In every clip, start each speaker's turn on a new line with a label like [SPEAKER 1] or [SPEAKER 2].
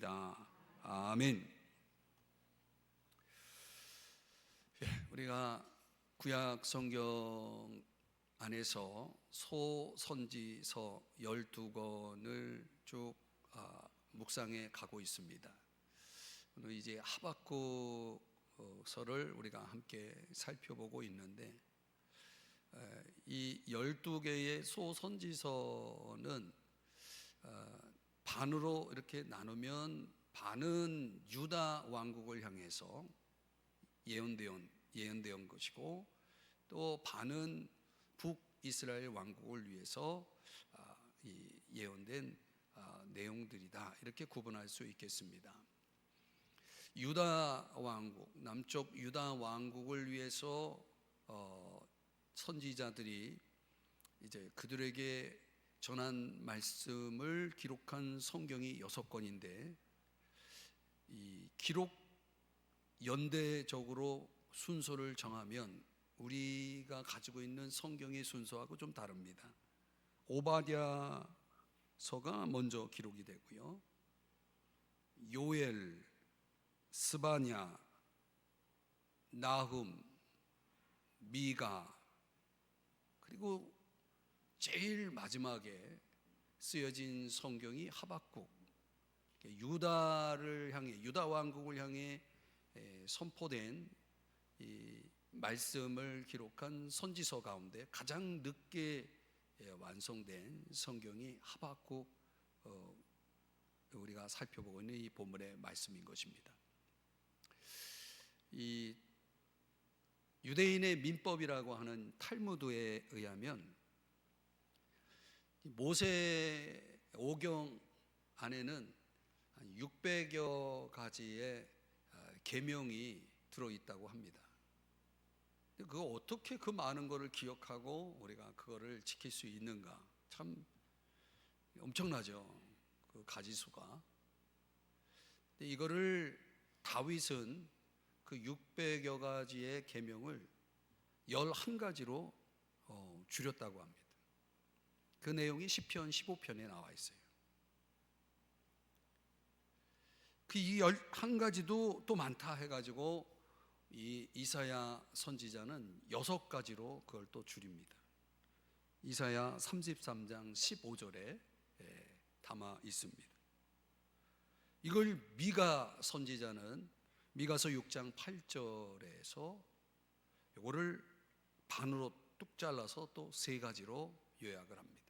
[SPEAKER 1] 믿습니다. 아멘. 우리가 구약 성경 안에서 소선지서 12권을 쭉 묵상해 가고 있습니다. 오늘 이제 하박국서를 우리가 함께 살펴보고 있는데, 이 12개의 소선지서는 반으로 이렇게 나누면, 반은 유다 왕국을 향해서 예언된 것이고, 또 반은 북이스라엘 왕국을 위해서 예언된 내용들이다, 이렇게 구분할 수 있겠습니다. 유다 왕국, 남쪽 유다 왕국을 위해서 선지자들이 이제 그들에게 전한 말씀을 기록한 성경이 6권인데, 이 기록 연대적으로 순서를 정하면 우리가 가지고 있는 성경의 순서하고 좀 다릅니다. 오바댜서가 먼저 기록이 되고요, 요엘, 스바냐, 나훔, 미가, 그리고 제일 마지막에 쓰여진 성경이 하박국, 유다를 향해, 유다 왕국을 향해 선포된 이 말씀을 기록한 선지서 가운데 가장 늦게 완성된 성경이 하박국, 우리가 살펴보고 있는 이 본문의 말씀인 것입니다. 이 유대인의 민법이라고 하는 탈무드에 의하면 모세 오경 안에는 한 600여 가지의 계명이 들어있다고 합니다. 그거 어떻게 그 많은 거를 기억하고 우리가 그거를 지킬 수 있는가, 참 엄청나죠, 그 가지수가. 근데 이거를 다윗은 그 600여 가지의 계명을 11가지로 줄였다고 합니다. 그 내용이 시편 15편에 나와 있어요. 그 이 11가지도 또 많다 해가지고 이 이사야 선지자는 6가지로 그걸 또 줄입니다. 이사야 33장 15절에 담아 있습니다. 이걸 미가 선지자는 미가서 6장 8절에서 이거를 반으로 뚝 잘라서 또 3가지로 요약을 합니다.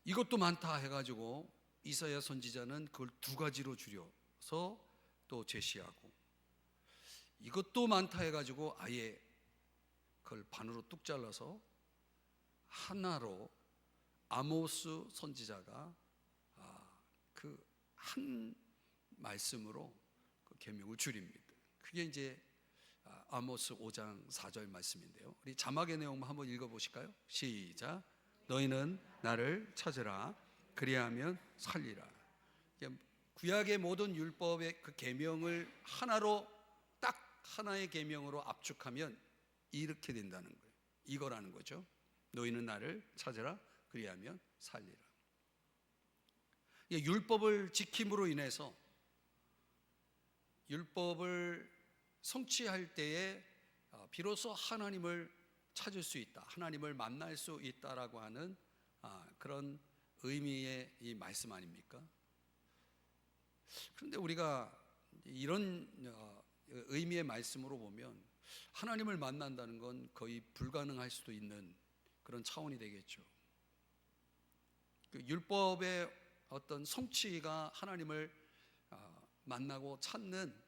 [SPEAKER 1] 이것도 많다 해가지고 이사야 선지자는 그걸 2가지로 줄여서 또 제시하고, 이것도 많다 해가지고 아예 그걸 반으로 뚝 잘라서 하나로 아모스 선지자가 그 한 말씀으로 그 계명을 줄입니다. 그게 이제 아모스 5장 4절 말씀인데요, 우리 자막의 내용만 한번 읽어보실까요? 시작. 너희는 나를 찾으라, 그리하면 살리라. 구약의 모든 율법의 그 계명을 하나로, 딱 하나의 계명으로 압축하면 이렇게 된다는 거예요. 이거라는 거죠. 너희는 나를 찾으라, 그리하면 살리라. 율법을 지킴으로 인해서, 율법을 성취할 때에 비로소 하나님을 찾을 수 있다, 하나님을 만날 수 있다라고 하는 그런 의미의 이 말씀 아닙니까? 그런데 우리가 이런 의미의 말씀으로 보면 하나님을 만난다는 건 거의 불가능할 수도 있는 그런 차원이 되겠죠. 그 율법의 어떤 성취가 하나님을 만나고 찾는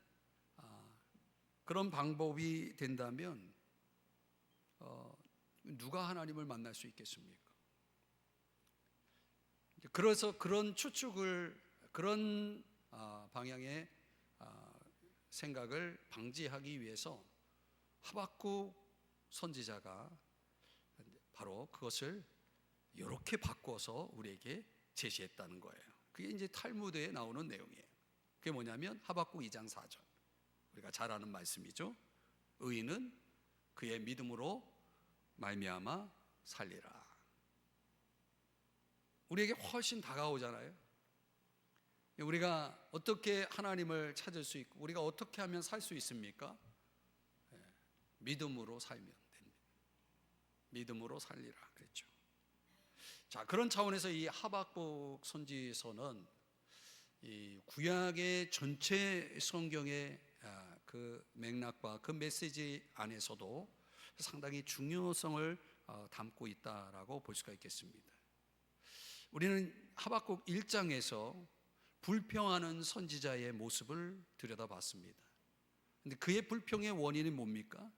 [SPEAKER 1] 그런 방법이 된다면 누가 하나님을 만날 수 있겠습니까? 그래서 그런 추측을, 그런 방향의 생각을 방지하기 위해서 하박국 선지자가 바로 그것을 이렇게 바꿔서 우리에게 제시했다는 거예요. 그게 이제 탈무드에 나오는 내용이에요. 그게 뭐냐면 하박국 2장 4절, 우리가 잘 아는 말씀이죠. 의인은 그의 믿음으로 말미암아 살리라. 우리에게 훨씬 다가오잖아요. 우리가 어떻게 하나님을 찾을 수 있고 우리가 어떻게 하면 살 수 있습니까? 믿음으로 살면 됩니다. 믿음으로 살리라 그랬죠. 자, 그런 차원에서 이 하박국 선지서는 이 구약의 전체 성경의 그 맥락과 그 메시지 안에서도 상당히 중요성을 담고 있다라고 볼 수가 있겠습니다. 우리는 하박국 1장에서 불평하는 선지자의 모습을 들여다봤습니다. 근데 그의 불평의 원인이 뭡니까?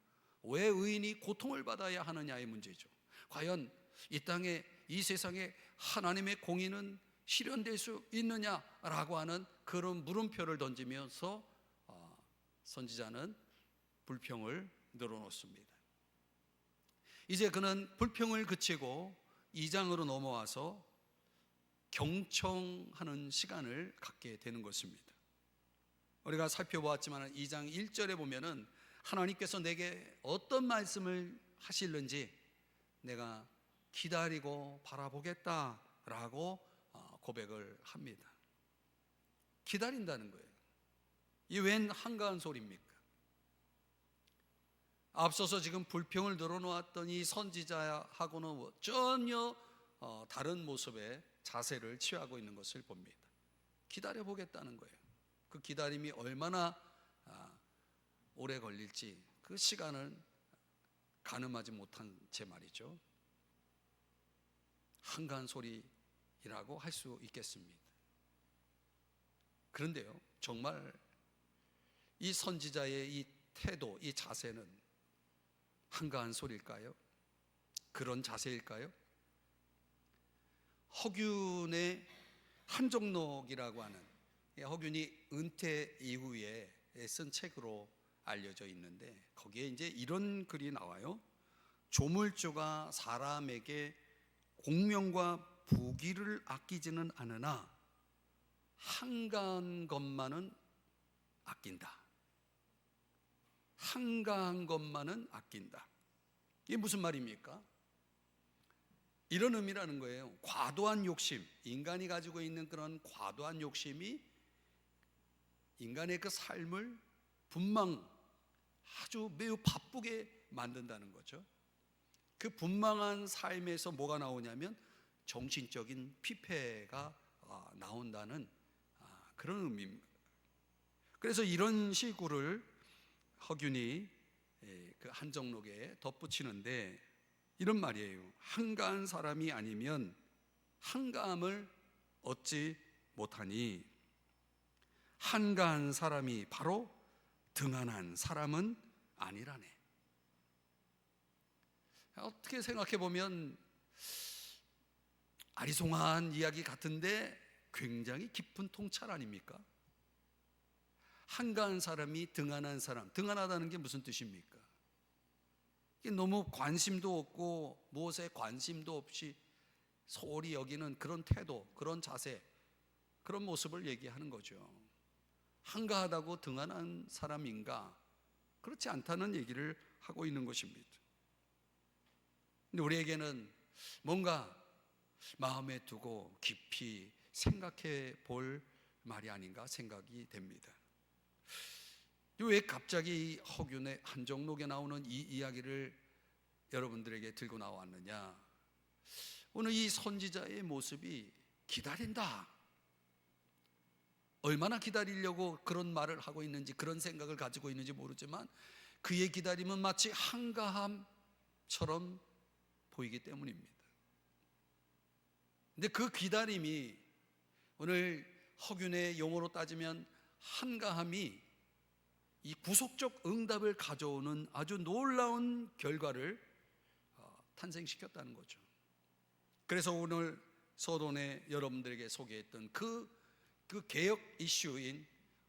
[SPEAKER 1] 왜 의인이 고통을 받아야 하느냐의 문제죠. 과연 이 땅에, 이 세상에 하나님의 공의는 실현될 수 있느냐라고 하는 그런 물음표를 던지면서 선지자는 불평을 늘어놓습니다. 이제 그는 불평을 그치고 2장으로 넘어와서 경청하는 시간을 갖게 되는 것입니다. 우리가 살펴보았지만 2장 1절에 보면은 하나님께서 내게 어떤 말씀을 하실는지 내가 기다리고 바라보겠다라고 고백을 합니다. 기다린다는 거예요. 이 웬 한가한 소리입니까? 앞서서 지금 불평을 늘어놓았던 이 선지자하고는 전혀 다른 모습의 자세를 취하고 있는 것을 봅니다. 기다려보겠다는 거예요. 그 기다림이 얼마나 오래 걸릴지 그 시간을 가늠하지 못한 채 말이죠. 한가한 소리라고 할 수 있겠습니다. 그런데요, 정말 이 선지자의 이 태도, 이 자세는 한가한 소리일까요? 그런 자세일까요? 허균의 한종록이라고 하는, 허균이 은퇴 이후에 쓴 책으로 알려져 있는데 거기에 이제 이런 글이 나와요. 조물주가 사람에게 공명과 부귀를 아끼지는 않으나 한가한 것만은 아낀다. 한가한 것만은 아낀다. 이게 무슨 말입니까? 이런 의미라는 거예요. 과도한 욕심, 인간이 가지고 있는 그런 과도한 욕심이 인간의 그 삶을 아주 매우 바쁘게 만든다는 거죠. 그 분망한 삶에서 뭐가 나오냐면 정신적인 피폐가 나온다는 그런 의미입니다. 그래서 이런 시구를 허균이 그 한정록에 덧붙이는데 이런 말이에요. 한가한 사람이 아니면 한가함을 얻지 못하니 한가한 사람이 바로 등한한 사람은 아니라네. 어떻게 생각해 보면 아리송한 이야기 같은데 굉장히 깊은 통찰 아닙니까? 한가한 사람이 등한한 사람, 등한하다는 게 무슨 뜻입니까? 너무 관심도 없고 무엇에 관심도 없이 소홀히 여기는 그런 태도, 그런 자세, 그런 모습을 얘기하는 거죠. 한가하다고 등한한 사람인가? 그렇지 않다는 얘기를 하고 있는 것입니다. 근데 우리에게는 뭔가 마음에 두고 깊이 생각해 볼 말이 아닌가 생각이 됩니다. 왜 갑자기 허균의 한정록에 나오는 이 이야기를 여러분들에게 들고 나왔느냐? 오늘 이 선지자의 모습이 기다린다. 얼마나 기다리려고 그런 말을 하고 있는지, 그런 생각을 가지고 있는지 모르지만 그의 기다림은 마치 한가함처럼 보이기 때문입니다. 근데 그 기다림이 오늘 허균의 용어로 따지면 한가함이 이 구속적 응답을 가져오는 아주 놀라운 결과를 탄생시켰다는 거죠. 그래서 오늘 서론에 여러분들에게 소개했던 그 개혁 이슈인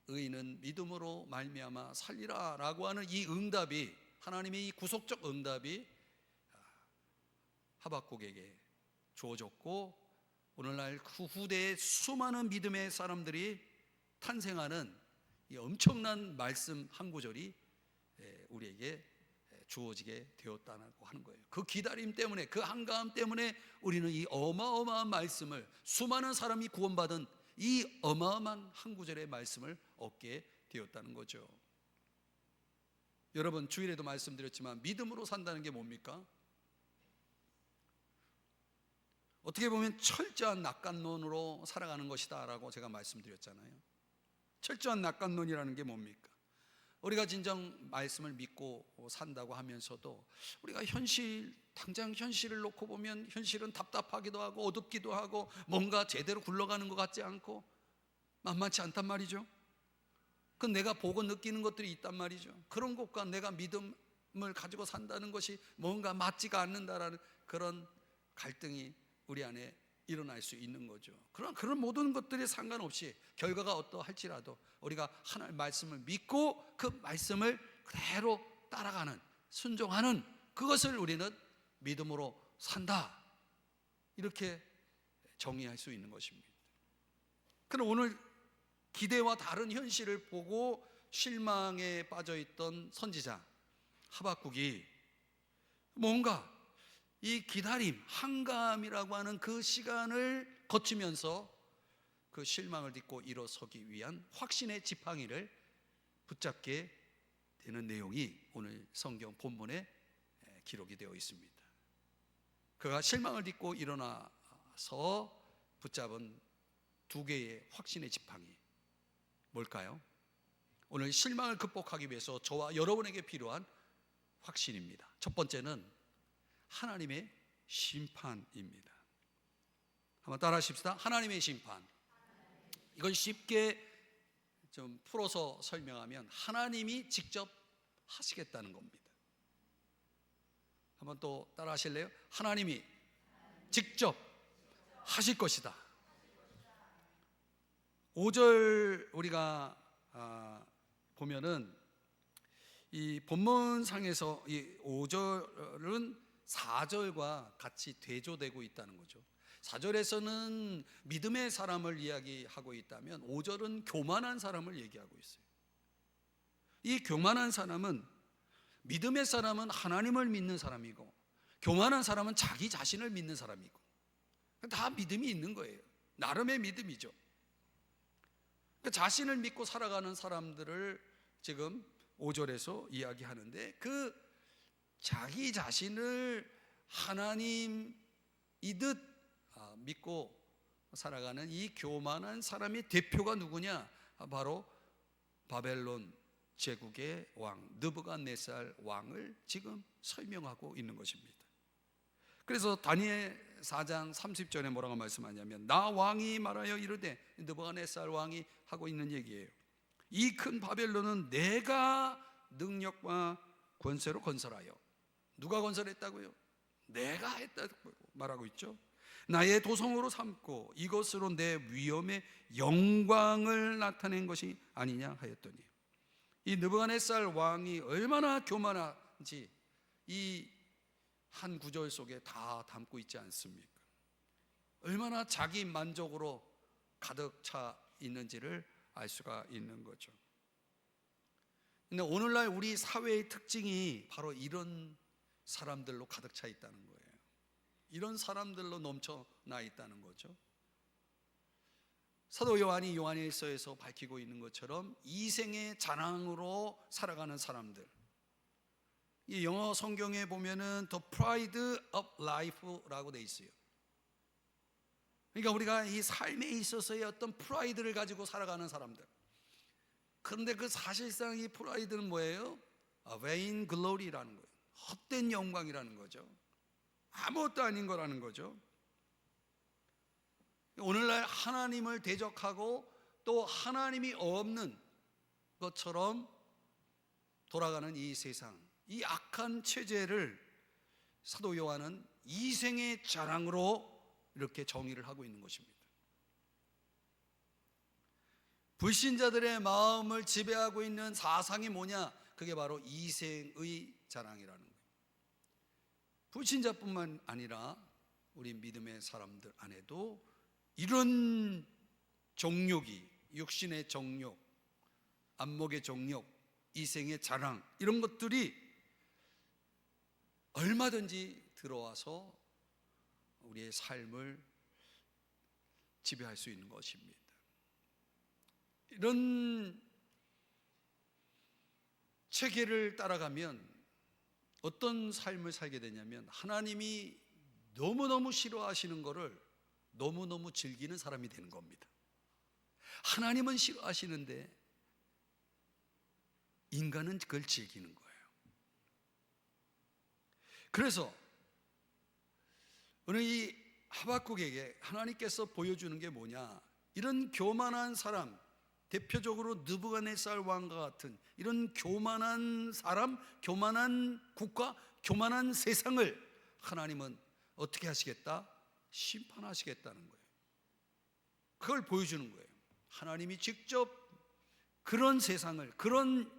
[SPEAKER 1] 의인은 믿음으로 말미암아 살리라라고 하는 이 응답이, 하나님의 이 구속적 응답이 하박국에게 주어졌고 오늘날 그 후대의 수많은 믿음의 사람들이 탄생하는 이 엄청난 말씀 한 구절이 우리에게 주어지게 되었다고 하는 거예요. 그 기다림 때문에, 그 한가함 때문에 우리는 이 어마어마한 말씀을, 수많은 사람이 구원받은 이 어마어마한 한 구절의 말씀을 얻게 되었다는 거죠. 여러분, 주일에도 말씀드렸지만 믿음으로 산다는 게 뭡니까? 어떻게 보면 철저한 낙관론으로 살아가는 것이다 라고 제가 말씀드렸잖아요. 철저한 낙관론이라는 게 뭡니까? 우리가 진정 말씀을 믿고 산다고 하면서도 우리가 당장 현실을 놓고 보면 현실은 답답하기도 하고 어둡기도 하고 뭔가 제대로 굴러가는 것 같지 않고 만만치 않단 말이죠. 그 내가 보고 느끼는 것들이 있단 말이죠. 그런 것과 내가 믿음을 가지고 산다는 것이 뭔가 맞지가 않는다라는 그런 갈등이 우리 안에 일어날 수 있는 거죠. 그런 모든 것들이 상관없이 결과가 어떠할지라도 우리가 하나님의 말씀을 믿고 그 말씀을 그대로 따라가는, 순종하는 그것을 우리는 믿음으로 산다, 이렇게 정의할 수 있는 것입니다. 그럼 오늘 기대와 다른 현실을 보고 실망에 빠져있던 선지자 하박국이 뭔가 이 기다림, 한감이라고 하는 그 시간을 거치면서 그 실망을 딛고 일어서기 위한 확신의 지팡이를 붙잡게 되는 내용이 오늘 성경 본문에 기록이 되어 있습니다. 그가 실망을 딛고 일어나서 붙잡은 두 개의 확신의 지팡이, 뭘까요? 오늘 실망을 극복하기 위해서 저와 여러분에게 필요한 확신입니다. 첫 번째는 하나님의 심판입니다. 한번 따라 하십시다. 하나님의 심판. 이걸 쉽게 좀 풀어서 설명하면 하나님이 직접 하시겠다는 겁니다. 한번 또 따라 하실래요? 하나님이 직접 하실 것이다. 5절 우리가 보면은 이 본문상에서 이 5절은 4절과 같이 대조되고 있다는 거죠. 4절에서는 믿음의 사람을 이야기하고 있다면 5절은 교만한 사람을 얘기하고 있어요. 이 교만한 사람은, 믿음의 사람은 하나님을 믿는 사람이고 교만한 사람은 자기 자신을 믿는 사람이고, 다 믿음이 있는 거예요. 나름의 믿음이죠. 자신을 믿고 살아가는 사람들을 지금 5절에서 이야기하는데, 그 자기 자신을 하나님이듯 믿고 살아가는 이 교만한 사람의 대표가 누구냐? 바로 바벨론 제국의 왕 느부갓네살 왕을 지금 설명하고 있는 것입니다. 그래서 다니엘 4장 30절에 뭐라고 말씀하냐면, 나 왕이 말하여 이르되, 느부갓네살 왕이 하고 있는 얘기예요. 이 큰 바벨론은 내가 능력과 권세로 건설하여. 누가 건설했다고요? 내가 했다고 말하고 있죠. 나의 도성으로 삼고 이것으로 내 위엄의 영광을 나타낸 것이 아니냐 하였더니, 이 느부갓네살 왕이 얼마나 교만한지 이 한 구절 속에 다 담고 있지 않습니까? 얼마나 자기 만족으로 가득 차 있는지를 알 수가 있는 거죠. 근데 오늘날 우리 사회의 특징이 바로 이런 사람들로 가득 차 있다는 거예요. 이런 사람들로 넘쳐나 있다는 거죠. 사도 요한이 요한일서에서 밝히고 있는 것처럼 이생의 자랑으로 살아가는 사람들, 이 영어 성경에 보면은 The Pride of Life라고 돼 있어요. 그러니까 우리가 이 삶에 있어서의 어떤 프라이드를 가지고 살아가는 사람들. 그런데 그 사실상 이 프라이드는 뭐예요? vain glory라는 거예요. 헛된 영광이라는 거죠. 아무것도 아닌 거라는 거죠. 오늘날 하나님을 대적하고 또 하나님이 없는 것처럼 돌아가는 이 세상, 이 악한 체제를 사도 요한은 이생의 자랑으로 이렇게 정의를 하고 있는 것입니다. 불신자들의 마음을 지배하고 있는 사상이 뭐냐? 그게 바로 이생의 자랑이라는 거예요. 불신자뿐만 아니라 우리 믿음의 사람들 안에도 이런 정욕이, 육신의 정욕, 안목의 정욕, 이생의 자랑, 이런 것들이 얼마든지 들어와서 우리의 삶을 지배할 수 있는 것입니다. 이런 체계를 따라가면 어떤 삶을 살게 되냐면 하나님이 너무너무 싫어하시는 거를 너무너무 즐기는 사람이 되는 겁니다. 하나님은 싫어하시는데 인간은 그걸 즐기는 거예요. 그래서 오늘 이 하박국에게 하나님께서 보여주는 게 뭐냐, 이런 교만한 사람, 대표적으로 느부갓네살 왕과 같은 이런 교만한 사람, 교만한 국가, 교만한 세상을 하나님은 어떻게 하시겠다? 심판하시겠다는 거예요. 그걸 보여주는 거예요. 하나님이 직접 그런 세상을, 그런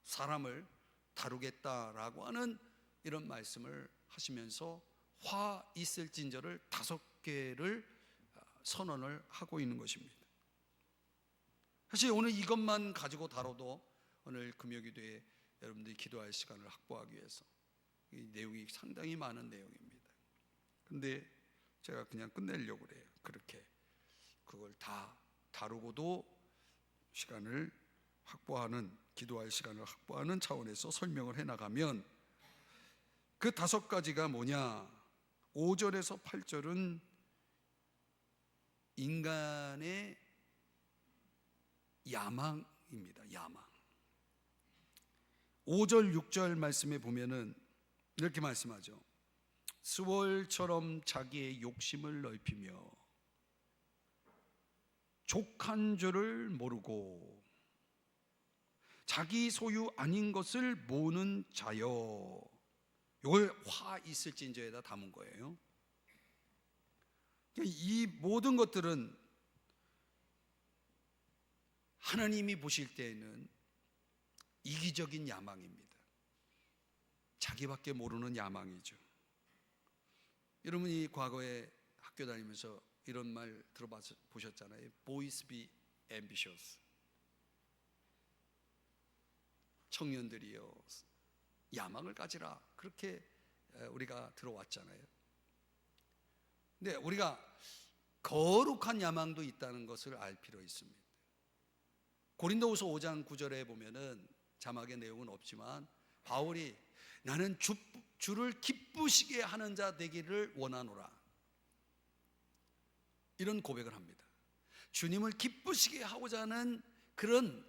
[SPEAKER 1] 사람을 다루겠다라고 하는 이런 말씀을 하시면서 화 있을진저를 5개를 선언을 하고 있는 것입니다. 사실 오늘 이것만 가지고 다뤄도 오늘 금요기도에 여러분들이 기도할 시간을 확보하기 위해서 이 내용이 상당히 많은 내용입니다. 근데 제가 그냥 끝내려고 그래요. 그렇게 그걸 다 다루고도 시간을 확보하는, 기도할 시간을 확보하는 차원에서 설명을 해나가면 그 5가지가 뭐냐, 5절에서 8절은 인간의 야망입니다. 야망. 5절 6절 말씀에 보면은 이렇게 말씀하죠. 스월처럼 자기의 욕심을 넓히며 족한 줄을 모르고 자기 소유 아닌 것을 모으는 자여. 이걸 화 있을진저에다 담은 거예요. 이 모든 것들은 하나님이 보실 때에는 이기적인 야망입니다. 자기밖에 모르는 야망이죠. 여러분이 과거에 학교 다니면서 이런 말 들어보셨잖아요. Boys be ambitious. 청년들이요, 야망을 가지라. 그렇게 우리가 들어왔잖아요. 근데 우리가 거룩한 야망도 있다는 것을 알 필요 있습니다. 고린도후서 5장 9절에 보면은 자막의 내용은 없지만 바울이 나는 주를 기쁘시게 하는 자 되기를 원하노라, 이런 고백을 합니다. 주님을 기쁘시게 하고자 하는 그런,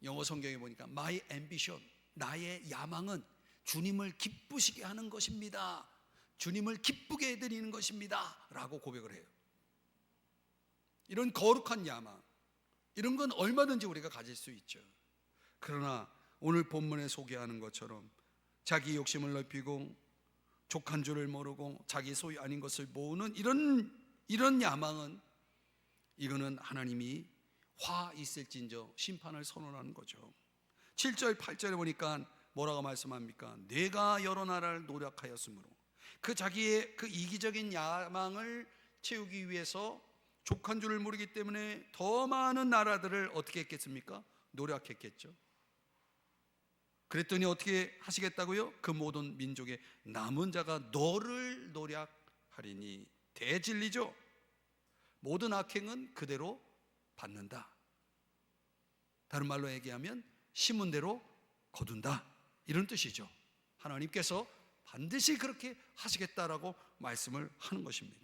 [SPEAKER 1] 영어 성경에 보니까 My ambition, 나의 야망은 주님을 기쁘시게 하는 것입니다. 주님을 기쁘게 해드리는 것입니다 라고 고백을 해요. 이런 거룩한 야망, 이런 건 얼마든지 우리가 가질 수 있죠. 그러나 오늘 본문에 소개하는 것처럼 자기 욕심을 넓히고 족한 줄을 모르고 자기 소유 아닌 것을 모으는 이런 야망은, 이거는 하나님이 화 있을진저 심판을 선언하는 거죠. 7절 8절에 보니까 뭐라고 말씀합니까? 내가 여러 나라를 노력하였으므로, 그 자기의 그 이기적인 야망을 채우기 위해서 족한 줄을 모르기 때문에 더 많은 나라들을 어떻게 했겠습니까? 노력했겠죠. 그랬더니 어떻게 하시겠다고요? 그 모든 민족의 남은 자가 너를 노력하리니. 대진리죠. 모든 악행은 그대로 받는다. 다른 말로 얘기하면 심은 대로 거둔다, 이런 뜻이죠. 하나님께서 반드시 그렇게 하시겠다라고 말씀을 하는 것입니다.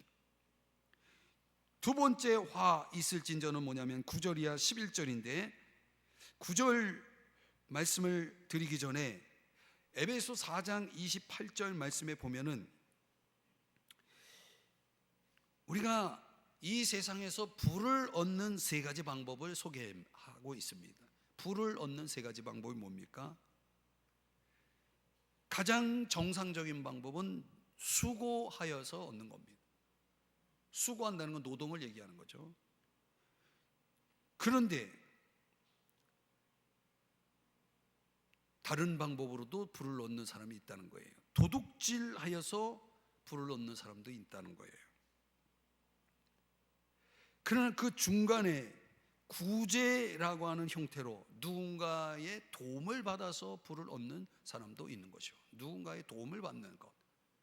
[SPEAKER 1] 두 번째 화 있을진저는 뭐냐면 9절이야 11절인데, 9절 말씀을 드리기 전에 에베소 4장 28절 말씀에 보면은 우리가 이 세상에서 부를 얻는 3가지 방법을 소개하고 있습니다. 부를 얻는 3가지 방법이 뭡니까? 가장 정상적인 방법은 수고하여서 얻는 겁니다. 수고한다는 건 노동을 얘기하는 거죠. 그런데 다른 방법으로도 부를 얻는 사람이 있다는 거예요. 도둑질하여서 부를 얻는 사람도 있다는 거예요. 그러나 그 중간에 구제라고 하는 형태로 누군가의 도움을 받아서 부를 얻는 사람도 있는 것이죠. 누군가의 도움을 받는 것,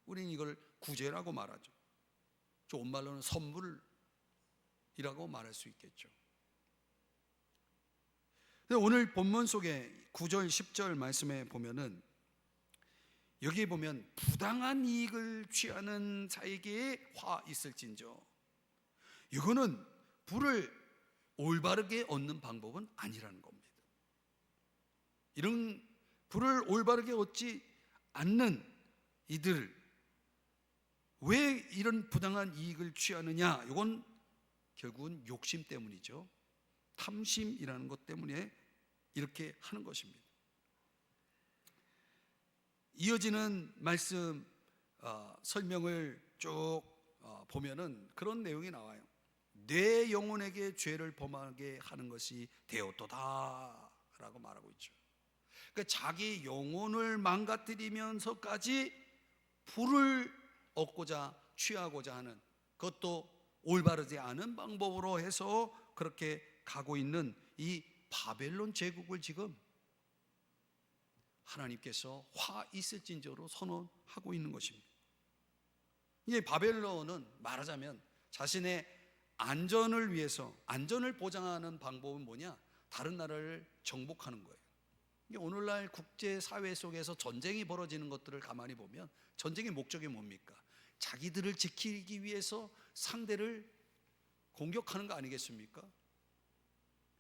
[SPEAKER 1] 우리는 이걸 구제라고 말하죠. 좋은 말로는 선물이라고 말할 수 있겠죠. 오늘 본문 속에 9절 10절 말씀에 보면은, 여기에 보면 부당한 이익을 취하는 자에게 화 있을진저, 이거는 부를 올바르게 얻는 방법은 아니라는 겁니다. 이런 부를 올바르게 얻지 않는 이들, 왜 이런 부당한 이익을 취하느냐? 이건 결국은 욕심 때문이죠. 탐심이라는 것 때문에 이렇게 하는 것입니다. 이어지는 말씀 설명을 쭉 보면은 그런 내용이 나와요. 내 영혼에게 죄를 범하게 하는 것이 되었도다 라고 말하고 있죠. 그러니까 자기 영혼을 망가뜨리면서까지 부를 얻고자 취하고자 하는, 그것도 올바르지 않은 방법으로 해서 그렇게 가고 있는 이 바벨론 제국을 지금 하나님께서 화 있을진저로 선언하고 있는 것입니다. 이 바벨론은 말하자면 자신의 안전을 위해서, 안전을 보장하는 방법은 뭐냐? 다른 나라를 정복하는 거예요. 오늘날 국제사회 속에서 전쟁이 벌어지는 것들을 가만히 보면 전쟁의 목적이 뭡니까? 자기들을 지키기 위해서 상대를 공격하는 거 아니겠습니까?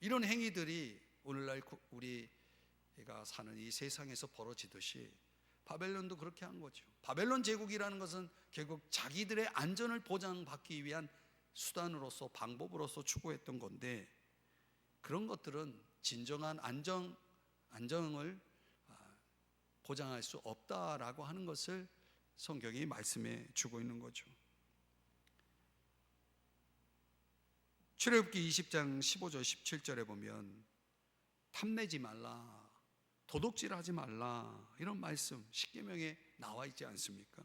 [SPEAKER 1] 이런 행위들이 오늘날 우리가 사는 이 세상에서 벌어지듯이 바벨론도 그렇게 한 거죠. 바벨론 제국이라는 것은 결국 자기들의 안전을 보장받기 위한 수단으로서, 방법으로서 추구했던 건데, 그런 것들은 진정한 안정을 보장할 수 없다라고 하는 것을 성경이 말씀해 주고 있는 거죠. 출애굽기 20장 15절 17절에 보면 탐내지 말라, 도둑질하지 말라, 이런 말씀 십계명에 나와 있지 않습니까?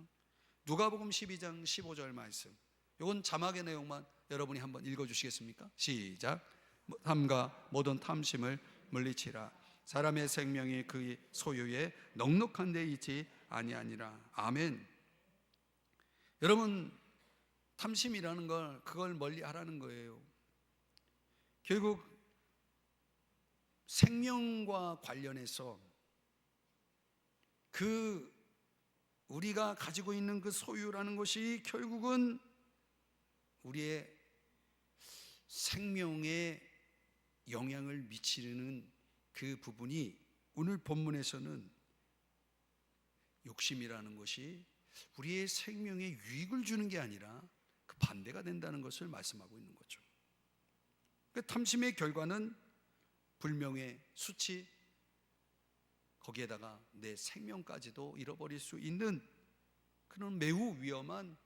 [SPEAKER 1] 누가복음 12장 15절 말씀, 이건 자막의 내용만 여러분이 한번 읽어주시겠습니까? 시작. 탐과 모든 탐심을 물리치라. 사람의 생명이 그의 소유에 넉넉한 데 있지 아니하니라. 아멘. 여러분, 탐심이라는 걸, 그걸 멀리 하라는 거예요. 결국 생명과 관련해서 우리가 가지고 있는 그 소유라는 것이 결국은 우리의 생명에 영향을 미치는 그 부분이, 오늘 본문에서는 욕심이라는 것이 우리의 생명에 유익을 주는 게 아니라 그 반대가 된다는 것을 말씀하고 있는 거죠. 그 탐심의 결과는 불명예, 수치, 거기에다가 내 생명까지도 잃어버릴 수 있는 그런 매우 위험한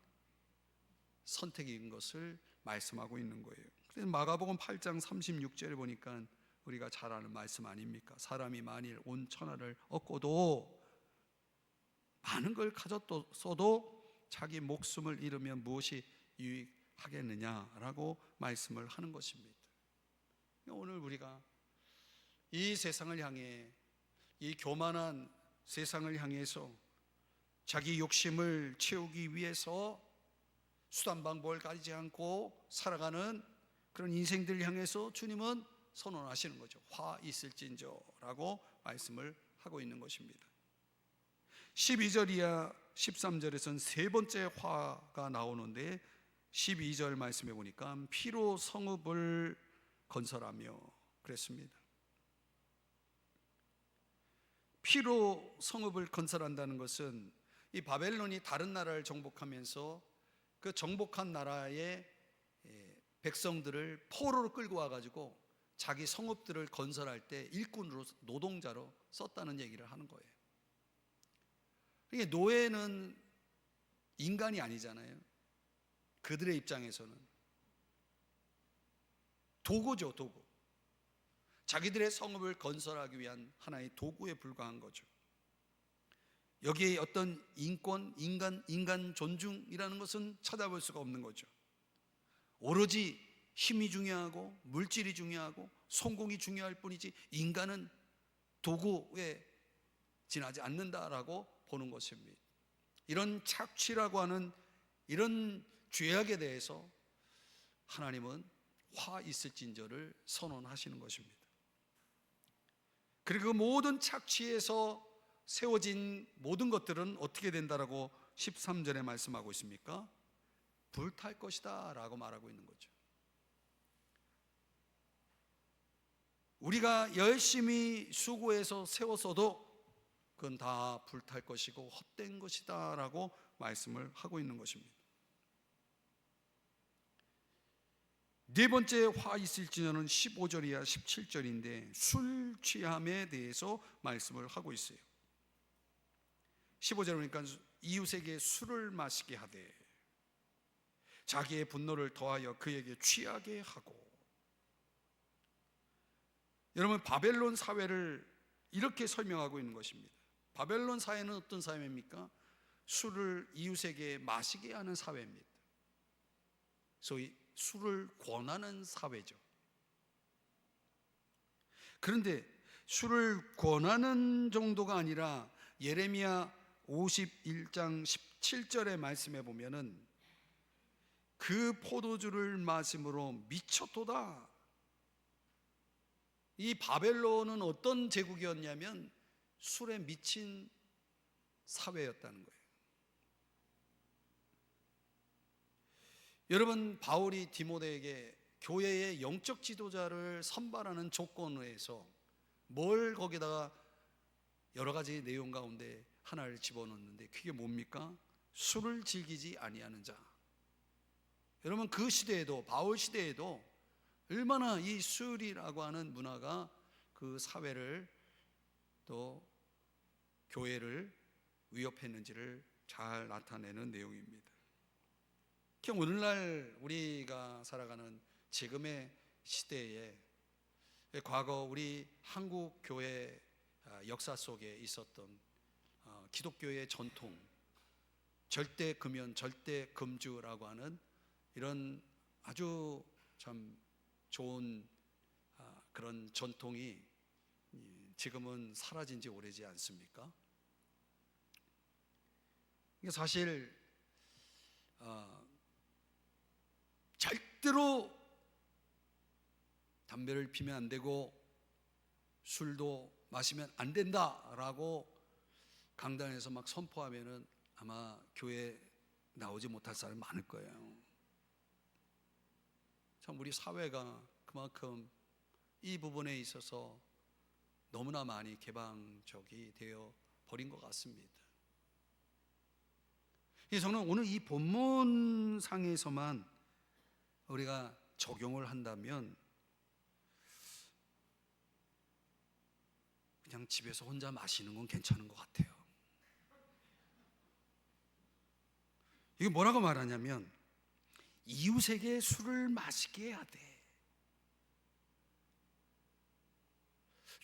[SPEAKER 1] 선택인 것을 말씀하고 있는 거예요. 그래서 마가복음 8장 36절에 보니까 우리가 잘 아는 말씀 아닙니까? 사람이 만일 온 천하를 얻고도 많은 걸 가졌어도 자기 목숨을 잃으면 무엇이 유익하겠느냐라고 말씀을 하는 것입니다. 오늘 우리가 이 세상을 향해, 이 교만한 세상을 향해서 자기 욕심을 채우기 위해서 수단 방법을 가리지 않고 살아가는 그런 인생들을 향해서 주님은 선언하시는 거죠. 화 있을진저라고 말씀을 하고 있는 것입니다. 12절 이하 13절에서는 세 번째 화가 나오는데, 12절 말씀해 보니까 피로 성읍을 건설하며 그랬습니다. 피로 성읍을 건설한다는 것은 이 바벨론이 다른 나라를 정복하면서 그 정복한 나라의 백성들을 포로로 끌고 와가지고 자기 성읍들을 건설할 때 일꾼으로, 노동자로 썼다는 얘기를 하는 거예요. 그러니까 노예는 인간이 아니잖아요. 그들의 입장에서는 도구죠, 도구. 자기들의 성읍을 건설하기 위한 하나의 도구에 불과한 거죠. 여기에 어떤 인권, 인간 존중이라는 것은 찾아볼 수가 없는 거죠. 오로지 힘이 중요하고 물질이 중요하고 성공이 중요할 뿐이지 인간은 도구에 지나지 않는다라고 보는 것입니다. 이런 착취라고 하는 이런 죄악에 대해서 하나님은 화 있을진저를 선언하시는 것입니다. 그리고 그 모든 착취에서 세워진 모든 것들은 어떻게 된다라고 13절에 말씀하고 있습니까? 불탈 것이다 라고 말하고 있는 거죠. 우리가 열심히 수고해서 세웠어도 그건 다 불탈 것이고 헛된 것이다 라고 말씀을 하고 있는 것입니다. 네 번째 화 있을지어는 15절이야 17절인데 술 취함에 대해서 말씀을 하고 있어요. 15절 보니까 이웃에게 술을 마시게 하되 자기의 분노를 더하여 그에게 취하게 하고. 여러분, 바벨론 사회를 이렇게 설명하고 있는 것입니다. 바벨론 사회는 어떤 사회입니까? 술을 이웃에게 마시게 하는 사회입니다. 소위 술을 권하는 사회죠. 그런데 술을 권하는 정도가 아니라 예레미야 51장 17절의 말씀에 보면은 그 포도주를 마심으로 미쳤도다. 이 바벨론은 어떤 제국이었냐면 술에 미친 사회였다는 거예요. 여러분, 바울이 디모데에게 교회의 영적 지도자를 선발하는 조건에서 뭘 거기다가 여러 가지 내용 가운데 하나를 집어넣는데 그게 뭡니까? 술을 즐기지 아니하는 자. 여러분, 그 시대에도, 바울 시대에도 얼마나 이 술이라고 하는 문화가 그 사회를 또 교회를 위협했는지를 잘 나타내는 내용입니다. 오늘날 우리가 살아가는 지금의 시대에 과거 우리 한국 교회 역사 속에 있었던 기독교의 전통, 절대 금연, 절대 금주라고 하는 이런 아주 참 좋은 그런 전통이 지금은 사라진 지 오래지 않습니까? 사실 절대로 담배를 피면 안 되고 술도 마시면 안 된다라고 강단에서 막 선포하면은 아마 교회 나오지 못할 사람이 많을 거예요. 참 우리 사회가 그만큼 이 부분에 있어서 너무나 많이 개방적이 되어 버린 것 같습니다. 저는 오늘 이 본문상에서만 우리가 적용을 한다면 그냥 집에서 혼자 마시는 건 괜찮은 것 같아요. 이게 뭐라고 말하냐면 이웃에게 술을 마시게 하되,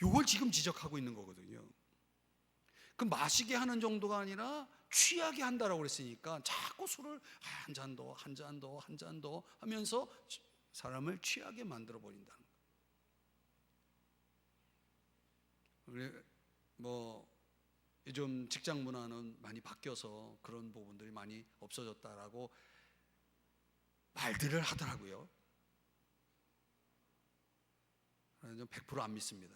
[SPEAKER 1] 이걸 지금 지적하고 있는 거거든요. 그 마시게 하는 정도가 아니라 취하게 한다라고 그랬으니까 자꾸 술을 한 잔 더, 한 잔 더, 한 잔 더 하면서 사람을 취하게 만들어 버린다는 거예요. 우리 요즘 직장 문화는 많이 바뀌어서 그런 부분들이 많이 없어졌다라고 말들을 하더라고요. 저는 100% 안 믿습니다.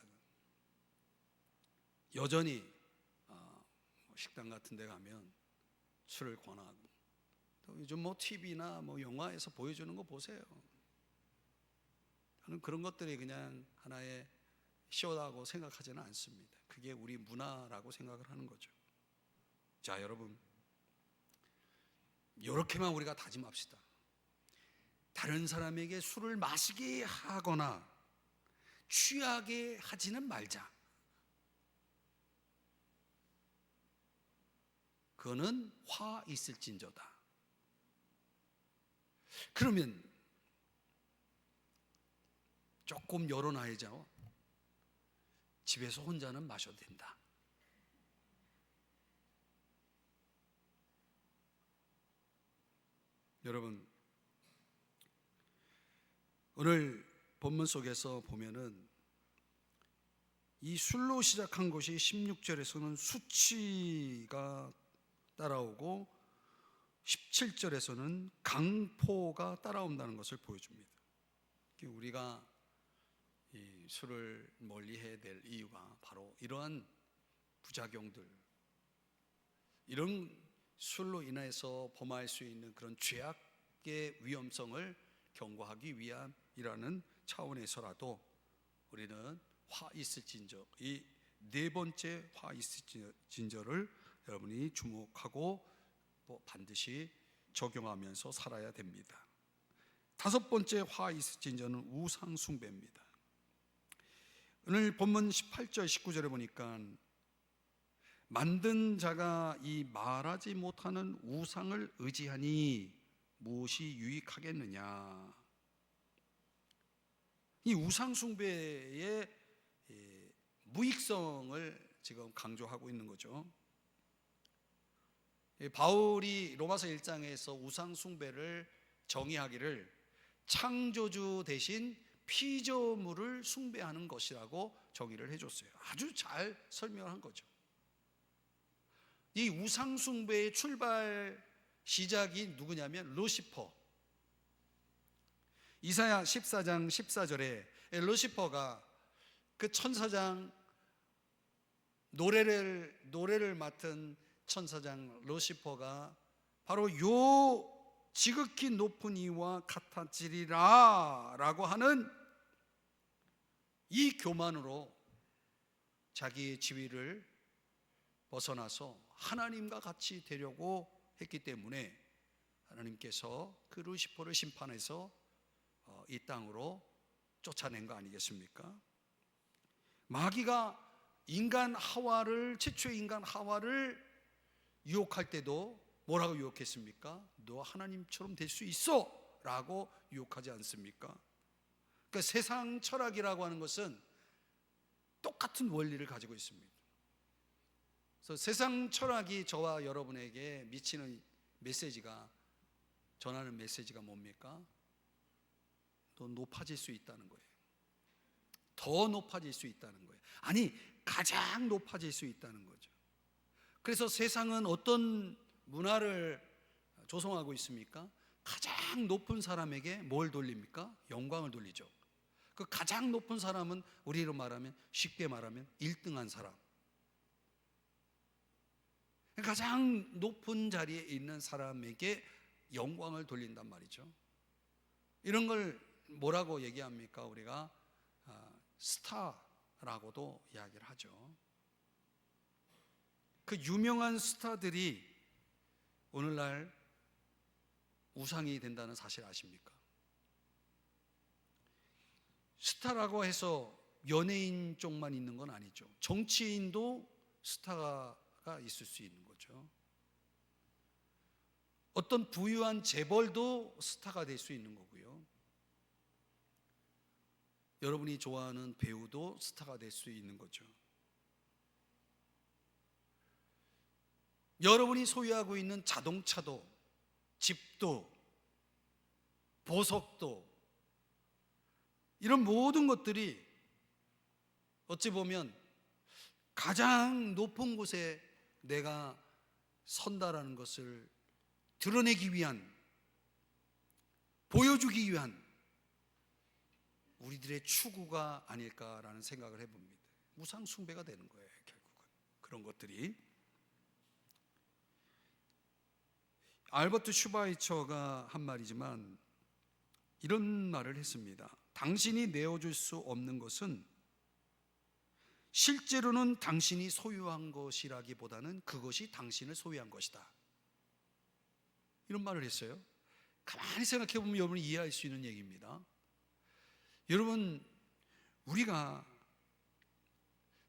[SPEAKER 1] 여전히 식당 같은 데 가면 술을 권하고, 또 요즘 TV나 영화에서 보여주는 거 보세요. 저는 그런 것들이 그냥 하나의 쇼라고 생각하지는 않습니다. 그게 우리 문화라고 생각을 하는 거죠. 자, 여러분, 이렇게만 우리가 다짐합시다. 다른 사람에게 술을 마시게 하거나 취하게 하지는 말자. 그거는 화 있을진저다. 그러면 조금 열어놔야죠. 집에서 혼자는 마셔도 된다. 여러분, 오늘 본문 속에서 보면은 이 술로 시작한 것이 16절에서는 수치가 따라오고 17절에서는 강포가 따라온다는 것을 보여줍니다. 우리가 이 술을 멀리해야 될 이유가 바로 이러한 부작용들, 이런 술로 인해서 범할 수 있는 그런 죄악의 위험성을 경고하기 위함이라는 차원에서라도 우리는 화 있을진저, 이 네 번째 화 있을진저를 여러분이 주목하고 반드시 적용하면서 살아야 됩니다. 다섯 번째 화 있을진저는 우상 숭배입니다. 오늘 본문 18절 19절에 보니까 만든 자가 이 말하지 못하는 우상을 의지하니 무엇이 유익하겠느냐. 이 우상 숭배의 무익성을 지금 강조하고 있는 거죠. 바울이 로마서 1장에서 우상 숭배를 정의하기를 창조주 대신 피조물을 숭배하는 것이라고 정의를 해줬어요. 아주 잘 설명한 거죠. 이 우상 숭배의 출발 시작이 누구냐면 루시퍼. 이사야 14장 14절에 루시퍼가 그 천사장 노래를 맡은 천사장 루시퍼가 바로 요 지극히 높은 이와 같아지리라 라고 하는 이 교만으로 자기의 지위를 벗어나서 하나님과 같이 되려고 했기 때문에 하나님께서 그 루시퍼를 심판해서 이 땅으로 쫓아낸 거 아니겠습니까? 마귀가 최초의 인간 하와를 유혹할 때도 뭐라고 유혹했습니까? 너 하나님처럼 될 수 있어 라고 유혹하지 않습니까? 그러니까 세상 철학이라고 하는 것은 똑같은 원리를 가지고 있습니다. 그래서 세상 철학이 저와 여러분에게 미치는 메시지가, 전하는 메시지가 뭡니까? 더 높아질 수 있다는 거예요. 더 높아질 수 있다는 거예요. 아니, 가장 높아질 수 있다는 거죠. 그래서 세상은 어떤 문화를 조성하고 있습니까? 가장 높은 사람에게 뭘 돌립니까? 영광을 돌리죠. 그 가장 높은 사람은 우리로 말하면, 쉽게 말하면 1등한 사람, 가장 높은 자리에 있는 사람에게 영광을 돌린단 말이죠. 이런 걸 뭐라고 얘기합니까? 우리가 스타라고도 이야기를 하죠. 그 유명한 스타들이 오늘날 우상이 된다는 사실 아십니까? 스타라고 해서 연예인 쪽만 있는 건 아니죠. 정치인도 스타가 있을 수 있는 거죠. 어떤 부유한 재벌도 스타가 될 수 있는 거고요. 여러분이 좋아하는 배우도 스타가 될 수 있는 거죠. 여러분이 소유하고 있는 자동차도, 집도, 보석도, 이런 모든 것들이 어찌 보면 가장 높은 곳에 내가 선다라는 것을 드러내기 위한, 보여주기 위한 우리들의 추구가 아닐까라는 생각을 해봅니다. 우상 숭배가 되는 거예요, 결국은. 그런 것들이. 알버트 슈바이처가 한 말이지만 이런 말을 했습니다. 당신이 내어줄 수 없는 것은 실제로는 당신이 소유한 것이라기보다는 그것이 당신을 소유한 것이다. 이런 말을 했어요. 가만히 생각해 보면 여러분이 이해할 수 있는 얘기입니다. 여러분, 우리가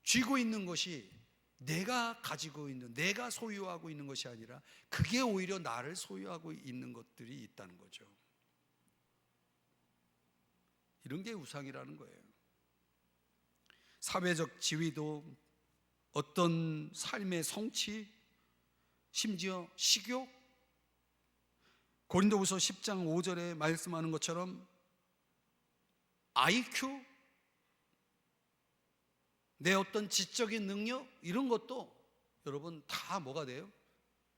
[SPEAKER 1] 쥐고 있는 것이 내가 가지고 있는, 내가 소유하고 있는 것이 아니라 그게 오히려 나를 소유하고 있는 것들이 있다는 거죠. 이런 게 우상이라는 거예요. 사회적 지위도, 어떤 삶의 성취, 심지어 식욕, 고린도후서 10장 5절에 말씀하는 것처럼 IQ, 내 어떤 지적인 능력, 이런 것도 여러분 다 뭐가 돼요?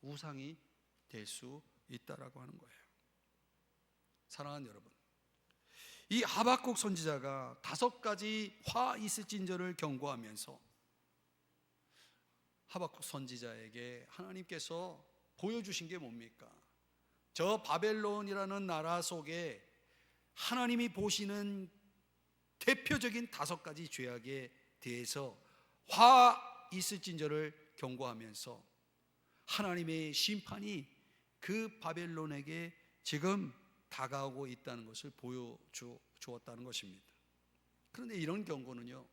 [SPEAKER 1] 우상이 될 수 있다라고 하는 거예요. 사랑하는 여러분, 이 하박국 선지자가 5가지 화 있을진저를 경고하면서 하박국 선지자에게 하나님께서 보여주신 게 뭡니까? 저 바벨론이라는 나라 속에 하나님이 보시는 대표적인 5가지 죄악에 대해서 화 있을진저를 경고하면서 하나님의 심판이 그 바벨론에게 지금 다가오고 있다는 것을 보여주었다는 것입니다. 그런데 이런 경고는요,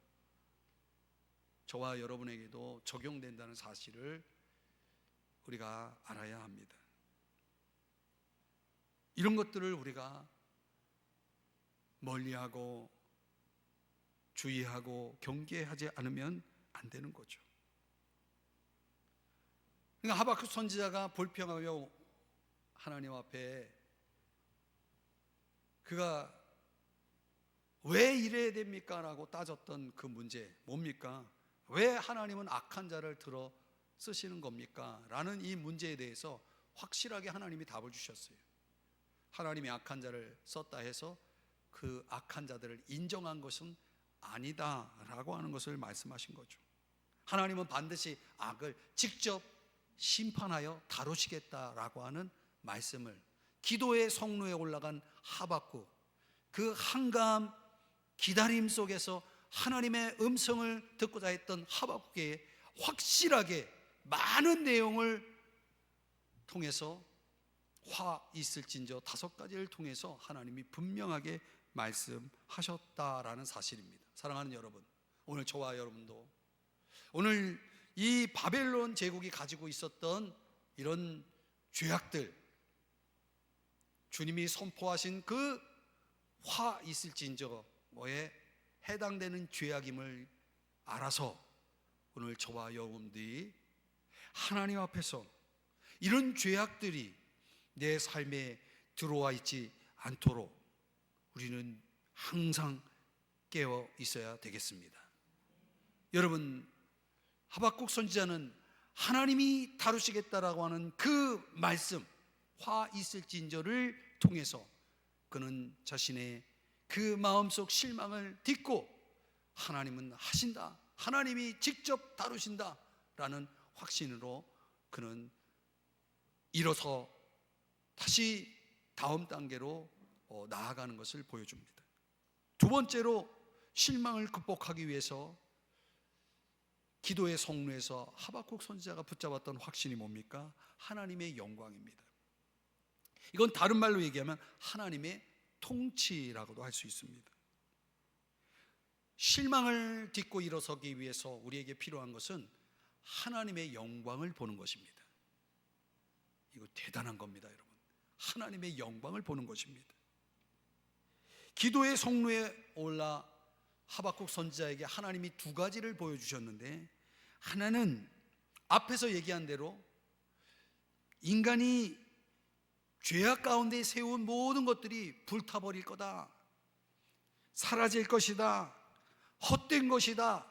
[SPEAKER 1] 저와 여러분에게도 적용된다는 사실을 우리가 알아야 합니다. 이런 것들을 우리가 멀리하고 주의하고 경계하지 않으면 안 되는 거죠. 그러니까 하박국 선지자가 불평하며 하나님 앞에 그가 왜 이래야 됩니까? 라고 따졌던 그 문제 뭡니까? 왜 하나님은 악한 자를 들어 쓰시는 겁니까? 라는 이 문제에 대해서 확실하게 하나님이 답을 주셨어요. 하나님이 악한 자를 썼다 해서 그 악한 자들을 인정한 것은 아니다 라고 하는 것을 말씀하신 거죠. 하나님은 반드시 악을 직접 심판하여 다루시겠다라고 하는 말씀을 기도의 성루에 올라간 하박국, 그 한가함 기다림 속에서 하나님의 음성을 듣고자 했던 하박국에게 확실하게 많은 내용을 통해서 화 있을진저 5가지를 통해서 하나님이 분명하게 말씀하셨다라는 사실입니다. 사랑하는 여러분, 오늘 저와 여러분도 오늘 이 바벨론 제국이 가지고 있었던 이런 죄악들, 주님이 선포하신 그 화 있을진저에 해당되는 죄악임을 알아서 오늘 저와 여러분들이 하나님 앞에서 이런 죄악들이 내 삶에 들어와 있지 않도록 우리는 항상 깨어 있어야 되겠습니다. 여러분, 하박국 선지자는 하나님이 다루시겠다라고 하는 그 말씀, 화 있을진저를 통해서 그는 자신의 그 마음속 실망을 딛고 하나님은 하신다, 하나님이 직접 다루신다 라는 확신으로 그는 일어서 다시 다음 단계로 나아가는 것을 보여줍니다. 두 번째로 실망을 극복하기 위해서 기도의 성루에서 하박국 선지자가 붙잡았던 확신이 뭡니까? 하나님의 영광입니다. 이건 다른 말로 얘기하면 하나님의 통치라고도 할 수 있습니다. 실망을 딛고 일어서기 위해서 우리에게 필요한 것은 하나님의 영광을 보는 것입니다. 이거 대단한 겁니다, 여러분. 하나님의 영광을 보는 것입니다. 기도의 성루에 올라 하박국 선지자에게 하나님이 2가지를 보여주셨는데, 하나는 앞에서 얘기한 대로 인간이 죄악 가운데 세운 모든 것들이 불타버릴 거다, 사라질 것이다, 헛된 것이다,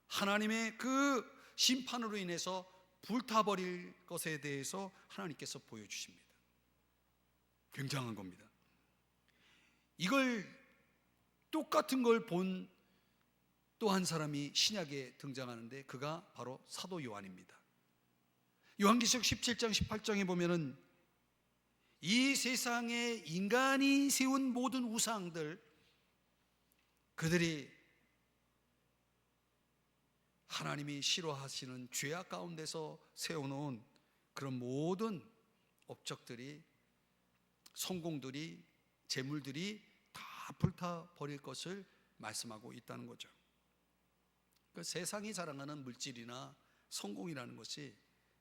[SPEAKER 1] 하나님의 그 심판으로 인해서 불타버릴 것에 대해서 하나님께서 보여주십니다. 굉장한 겁니다. 이걸 똑같은 걸 본 또 한 사람이 신약에 등장하는데 그가 바로 사도 요한입니다. 요한계시록 17장 18장에 보면은 이 세상에 인간이 세운 모든 우상들, 그들이 하나님이 싫어하시는 죄악 가운데서 세워놓은 그런 모든 업적들이, 성공들이, 재물들이 다 불타버릴 것을 말씀하고 있다는 거죠. 그 세상이 자랑하는 물질이나 성공이라는 것이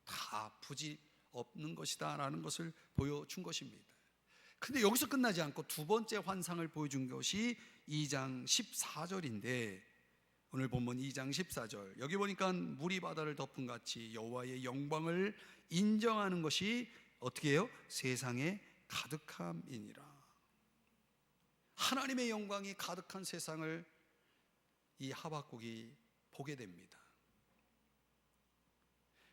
[SPEAKER 1] 다 부지 없는 것이다 라는 것을 보여준 것입니다. 근데 여기서 끝나지 않고 2번째 환상을 보여준 것이 2장 14절인데 오늘 본문 2장 14절, 여기 보니까 물이 바다를 덮은 같이 여호와의 영광을 인정하는 것이 어떻게 해요? 세상에 가득함이니라. 하나님의 영광이 가득한 세상을 이 하박국이 보게 됩니다.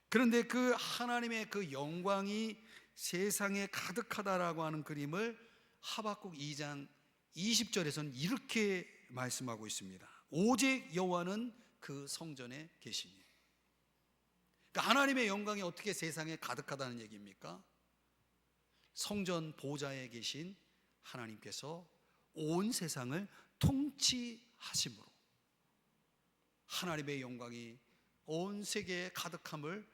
[SPEAKER 1] 그런데 그 하나님의 그 영광이 세상에 가득하다라고 하는 그림을 하박국 2장 20절에서는 이렇게 말씀하고 있습니다. 오직 여호와는 그 성전에 계시니. 그러니까 하나님의 영광이 어떻게 세상에 가득하다는 얘기입니까? 성전 보좌에 계신 하나님께서 온 세상을 통치하심으로 하나님의 영광이 온 세계에 가득함을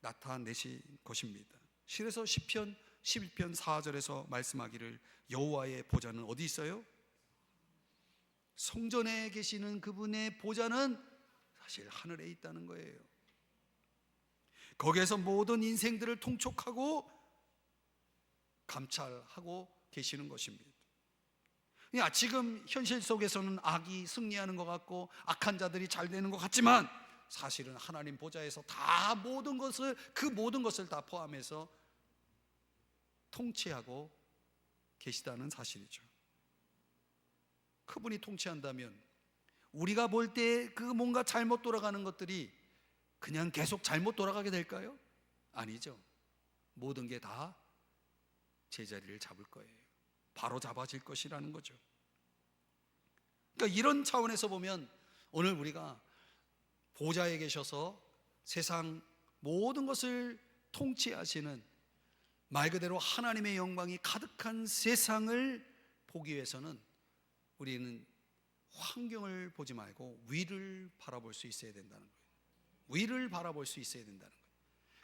[SPEAKER 1] 나타내신 것입니다. 그래서 시편 11편 4절에서 말씀하기를 여호와의 보좌는 어디 있어요? 성전에 계시는 그분의 보좌는 사실 하늘에 있다는 거예요. 거기에서 모든 인생들을 통촉하고 감찰하고 계시는 것입니다. 지금 현실 속에서는 악이 승리하는 것 같고 악한 자들이 잘 되는 것 같지만 사실은 하나님 보좌에서 다 모든 것을 다 포함해서 통치하고 계시다는 사실이죠. 그분이 통치한다면 우리가 볼 때 그 뭔가 잘못 돌아가는 것들이 그냥 계속 잘못 돌아가게 될까요? 아니죠. 모든 게 다 제자리를 잡을 거예요. 바로 잡아질 것이라는 거죠. 그러니까 이런 차원에서 보면 오늘 우리가 보좌에 계셔서 세상 모든 것을 통치하시는 말 그대로 하나님의 영광이 가득한 세상을 보기 위해서는 우리는 환경을 보지 말고 위를 바라볼 수 있어야 된다는 거예요. 위를 바라볼 수 있어야 된다는 거예요.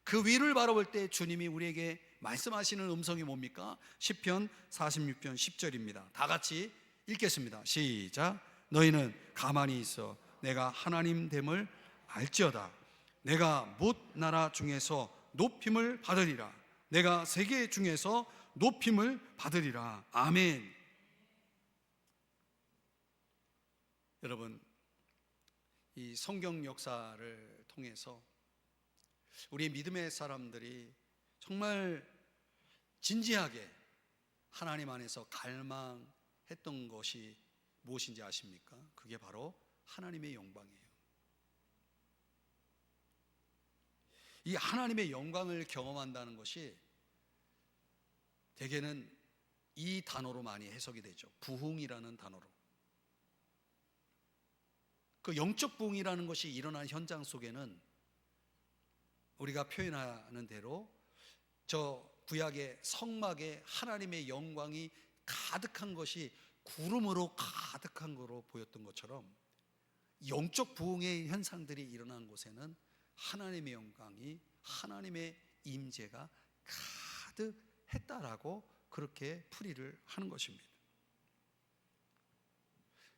[SPEAKER 1] 그 위를 바라볼 때 주님이 우리에게 말씀하시는 음성이 뭡니까? 시편 46편 10절입니다. 다 같이 읽겠습니다. 시작. 너희는 가만히 있어 내가 하나님 됨을 알지어다. 내가 뭇 나라 중에서 높임을 받으리라. 내가 세계 중에서 높임을 받으리라. 아멘. 여러분, 이 성경 역사를 통해서 우리 믿음의 사람들이 정말 진지하게 하나님 안에서 갈망했던 것이 무엇인지 아십니까? 그게 바로 하나님의 영광이에요. 이 하나님의 영광을 경험한다는 것이 대개는 이 단어로 많이 해석이 되죠. 부흥이라는 단어로. 그 영적 부흥이라는 것이 일어난 현장 속에는 우리가 표현하는 대로 저 구약의 성막에 하나님의 영광이 가득한 것이 구름으로 가득한 거로 보였던 것처럼 영적 부흥의 현상들이 일어난 곳에는 하나님의 영광이, 하나님의 임재가 가득했다라고 그렇게 풀이를 하는 것입니다.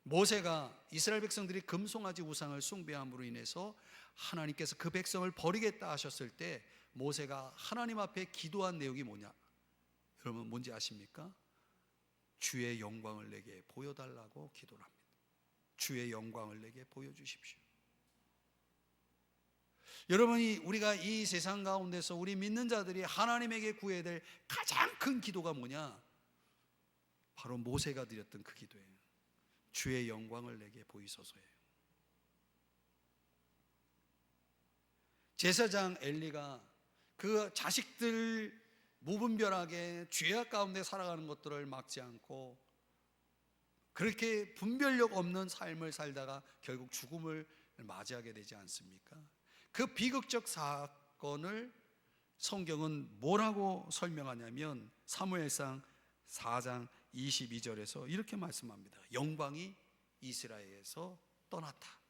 [SPEAKER 1] 모세가 이스라엘 백성들이 금송아지 우상을 숭배함으로 인해서 하나님께서 그 백성을 버리겠다 하셨을 때 모세가 하나님 앞에 기도한 내용이 뭐냐? 여러분 뭔지 아십니까? 주의 영광을 내게 보여달라고 기도를 합니다. 주의 영광을 내게 보여주십시오. 여러분이 우리가 이 세상 가운데서 우리 믿는 자들이 하나님에게 구해야 될 가장 큰 기도가 뭐냐? 바로 모세가 드렸던 그 기도예요. 주의 영광을 내게 보이소서예요. 제사장 엘리가 그 자식들 무분별하게 죄악 가운데 살아가는 것들을 막지 않고 그렇게 분별력 없는 삶을 살다가 결국 죽음을 맞이하게 되지 않습니까? 그 비극적 사건을 성경은 뭐라고 설명하냐면 사무엘상 4장 22절에서 이렇게 말씀합니다. 영광이 이스라엘에서 떠났다.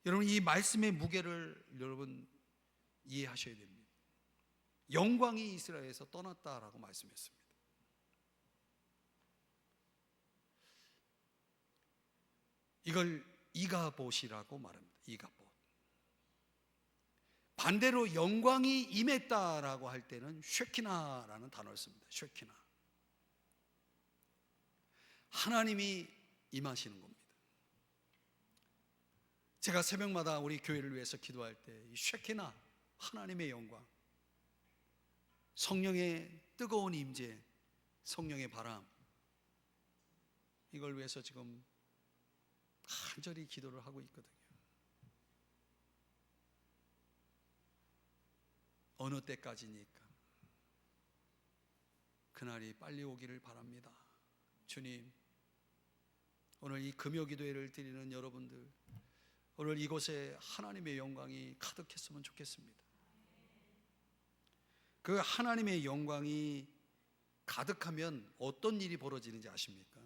[SPEAKER 1] 여러분 이 말씀의 무게를 여러분 이해하셔야 됩니다. 영광이 이스라엘에서 떠났다라고 말씀했습니다. 이걸 이가봇이라고 말합니다. 이가봇. 반대로 영광이 임했다라고 할 때는 쉐키나라는 단어를 씁니다. 쉐키나. 하나님이 임하시는 겁니다. 제가 새벽마다 우리 교회를 위해서 기도할 때 이 쉐키나, 하나님의 영광, 성령의 뜨거운 임재, 성령의 바람, 이걸 위해서 지금 간절히 기도를 하고 있거든요. 어느 때까지니까. 그날이 빨리 오기를 바랍니다. 주님, 오늘 이 금요기도회를 드리는 여러분들, 오늘 이곳에 하나님의 영광이 가득했으면 좋겠습니다. 그 하나님의 영광이 가득하면 어떤 일이 벌어지는지 아십니까?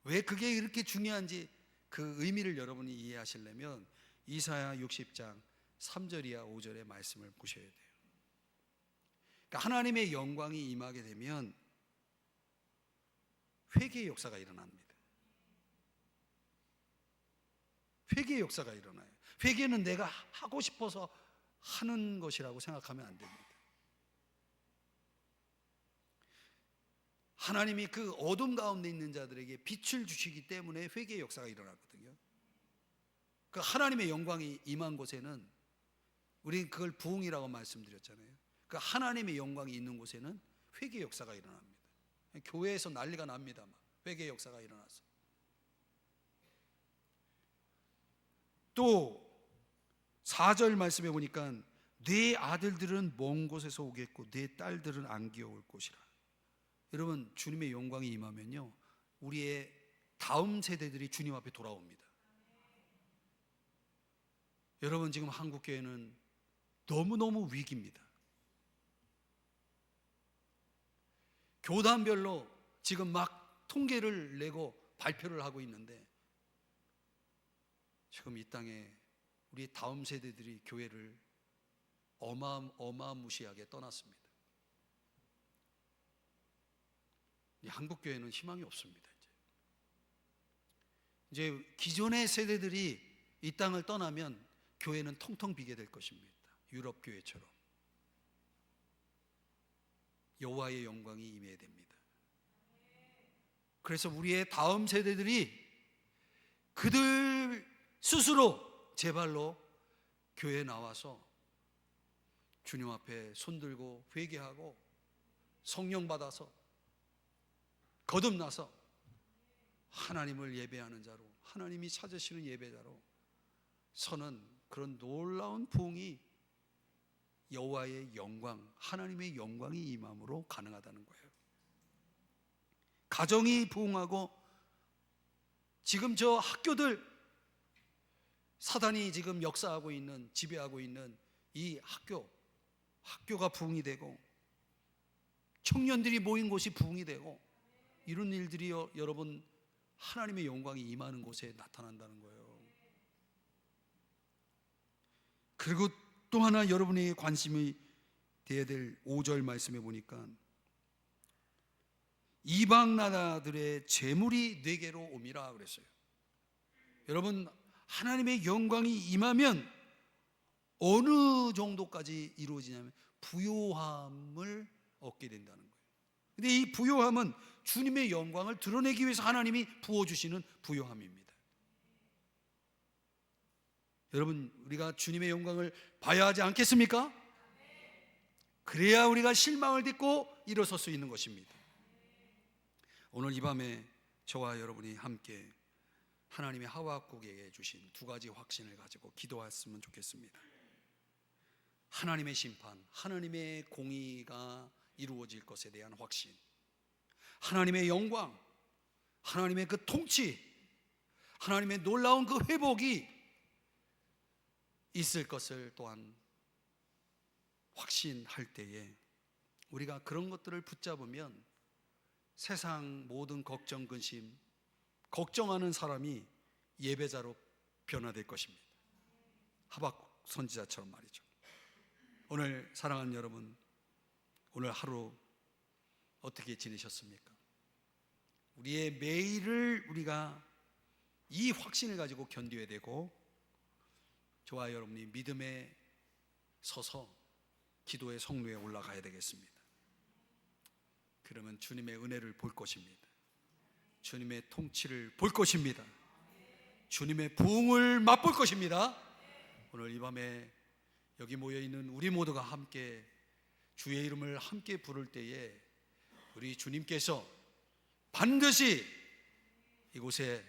[SPEAKER 1] 왜 그게 이렇게 중요한지 그 의미를 여러분이 이해하시려면 이사야 60장 3절 이하 5절의 말씀을 보셔야 돼요. 그러니까 하나님의 영광이 임하게 되면 회개의 역사가 일어납니다. 회개의 역사가 일어나요. 회개는 내가 하고 싶어서 하는 것이라고 생각하면 안 됩니다. 하나님이 그 어둠 가운데 있는 자들에게 빛을 주시기 때문에 회개의 역사가 일어나거든요. 그 하나님의 영광이 임한 곳에는, 우리는 그걸 부흥이라고 말씀드렸잖아요. 그 하나님의 영광이 있는 곳에는 회개의 역사가 일어납니다. 교회에서 난리가 납니다. 회개의 역사가 일어나서. 또 4절 말씀해 보니까 네 아들들은 먼 곳에서 오겠고 네 딸들은 안겨올 것이라. 여러분, 주님의 영광이 임하면요, 우리의 다음 세대들이 주님 앞에 돌아옵니다. 여러분, 지금 한국교회는 너무너무 위기입니다. 교단별로 지금 막 통계를 내고 발표를 하고 있는데, 지금 이 땅에 우리 다음 세대들이 교회를 어마무시하게 떠났습니다. 한국교회는 희망이 없습니다. 이제 기존의 세대들이 이 땅을 떠나면 교회는 텅텅 비게 될 것입니다. 유럽 교회처럼. 여호와의 영광이 임해야 됩니다. 그래서 우리의 다음 세대들이 그들 스스로 제발로 교회에 나와서 주님 앞에 손들고 회개하고 성령 받아서 거듭나서 하나님을 예배하는 자로, 하나님이 찾으시는 예배자로 서는 그런 놀라운 부흥이 여호와의 영광, 하나님의 영광이 임함으로 가능하다는 거예요. 가정이 부흥하고, 지금 저 학교들, 사단이 지금 역사하고 있는, 지배하고 있는 이 학교가 부흥이 되고, 청년들이 모인 곳이 부흥이 되고, 이런 일들이 여러분 하나님의 영광이 임하는 곳에 나타난다는 거예요. 그리고 또 하나 여러분의 관심이 돼야 될 5절 말씀에 보니까 이방 나라들의 재물이 네게로 오미라 그랬어요. 여러분, 하나님의 영광이 임하면 어느 정도까지 이루어지냐면 부요함을 얻게 된다는 거예요. 근데 이 부요함은 주님의 영광을 드러내기 위해서 하나님이 부어주시는 부요함입니다. 여러분, 우리가 주님의 영광을 봐야 하지 않겠습니까? 그래야 우리가 실망을 딛고 일어설 수 있는 것입니다. 오늘 이 밤에 저와 여러분이 함께 하나님의 하박국에게 주신 두 가지 확신을 가지고 기도했으면 좋겠습니다. 하나님의 심판, 하나님의 공의가 이루어질 것에 대한 확신, 하나님의 영광, 하나님의 그 통치, 하나님의 놀라운 그 회복이 있을 것을 또한 확신할 때에 우리가 그런 것들을 붙잡으면 세상 모든 걱정, 근심, 걱정하는 사람이 예배자로 변화될 것입니다. 하박국 선지자처럼 말이죠. 오늘 사랑하는 여러분, 오늘 하루 어떻게 지내셨습니까? 우리의 매일을 우리가 이 확신을 가지고 견뎌야 되고, 저와 여러분이 믿음에 서서 기도의 성루에 올라가야 되겠습니다. 그러면 주님의 은혜를 볼 것입니다. 주님의 통치를 볼 것입니다. 주님의 부흥을 맛볼 것입니다. 오늘 이 밤에 여기 모여있는 우리 모두가 함께 주의 이름을 함께 부를 때에 우리 주님께서 반드시 이곳에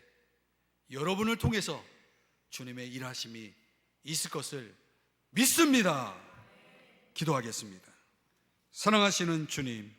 [SPEAKER 1] 여러분을 통해서 주님의 일하심이 있을 것을 믿습니다. 기도하겠습니다. 사랑하시는 주님,